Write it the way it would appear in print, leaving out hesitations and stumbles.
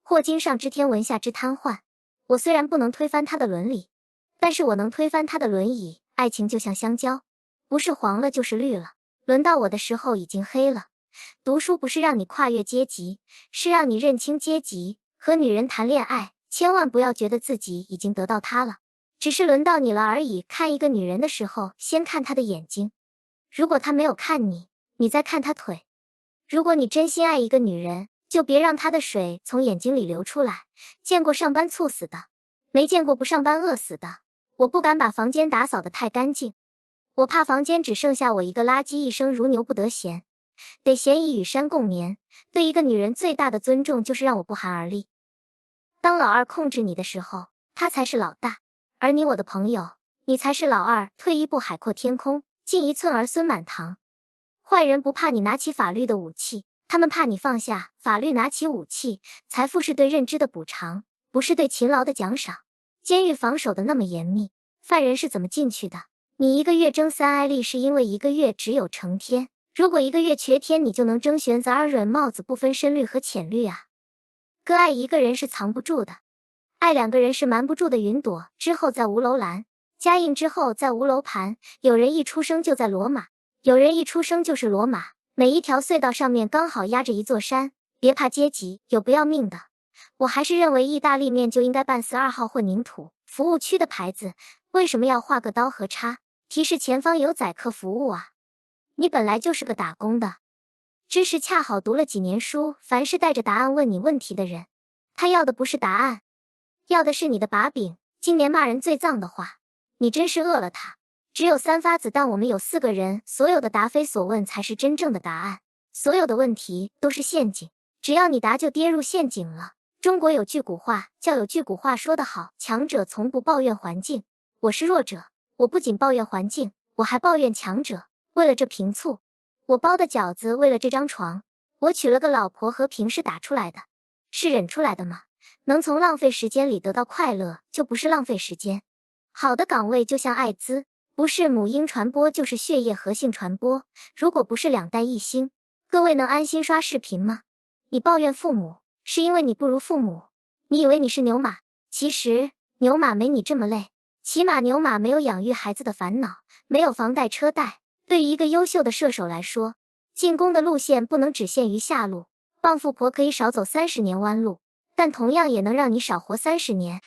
霍金上知天文下知瘫痪。我虽然不能推翻他的伦理，但是我能推翻他的轮椅。爱情就像香蕉，不是黄了就是绿了，轮到我的时候已经黑了。读书不是让你跨越阶级，是让你认清阶级。和女人谈恋爱，千万不要觉得自己已经得到她了，只是轮到你了而已。看一个女人的时候，先看她的眼睛，如果她没有看你，你再看她腿。如果你真心爱一个女人，就别让她的水从眼睛里流出来。见过上班猝死的，没见过不上班饿死的。我不敢把房间打扫得太干净，我怕房间只剩下我一个垃圾，一生如牛不得闲。得闲以与山共眠。对一个女人最大的尊重就是让我不寒而栗。当老二控制你的时候，他才是老大，而你我的朋友，你才是老二。退一步海阔天空，进一寸儿孙满堂。坏人不怕你拿起法律的武器，他们怕你放下法律拿起武器。财富是对认知的补偿，不是对勤劳的奖赏。监狱防守的那么严密，犯人是怎么进去的？你一个月争3艾丽，是因为一个月只有成天。如果一个月缺天，你就能争选择2润帽子，不分深绿和浅绿啊。哥爱一个人是藏不住的，爱2个人是瞒不住的。云朵之后在吴楼兰，嘉应之后在吴楼盘。有人一出生就在罗马，有人一出生就是罗马。每一条隧道上面刚好压着一座山。别怕阶级，有不要命的。我还是认为意大利面就应该办42号混凝土服务区的牌子，为什么要画个刀和叉，提示前方有载客服务啊？你本来就是个打工的。知识恰好读了几年书，凡是带着答案问你问题的人，他要的不是答案，要的是你的把柄。今年骂人最脏的话，你真是饿了他。只有3发子弹，我们有4个人，所有的答非所问才是真正的答案，所有的问题都是陷阱，只要你答就跌入陷阱了。中国有句古话叫有句古话说得好，强者从不抱怨环境。我是弱者，我不仅抱怨环境，我还抱怨强者。为了这瓶醋，我包的饺子；为了这张床，我娶了个老婆。和平是打出来的，是忍出来的吗？能从浪费时间里得到快乐，就不是浪费时间。好的岗位就像艾滋，不是母婴传播就是血液和性传播。如果不是2弹1星，各位能安心刷视频吗？你抱怨父母，是因为你不如父母。你以为你是牛马，其实牛马没你这么累。起码牛马没有养育孩子的烦恼，没有房贷车贷。对于一个优秀的射手来说，进攻的路线不能只限于下路。傍富婆可以少走30年弯路，但同样也能让你少活30年。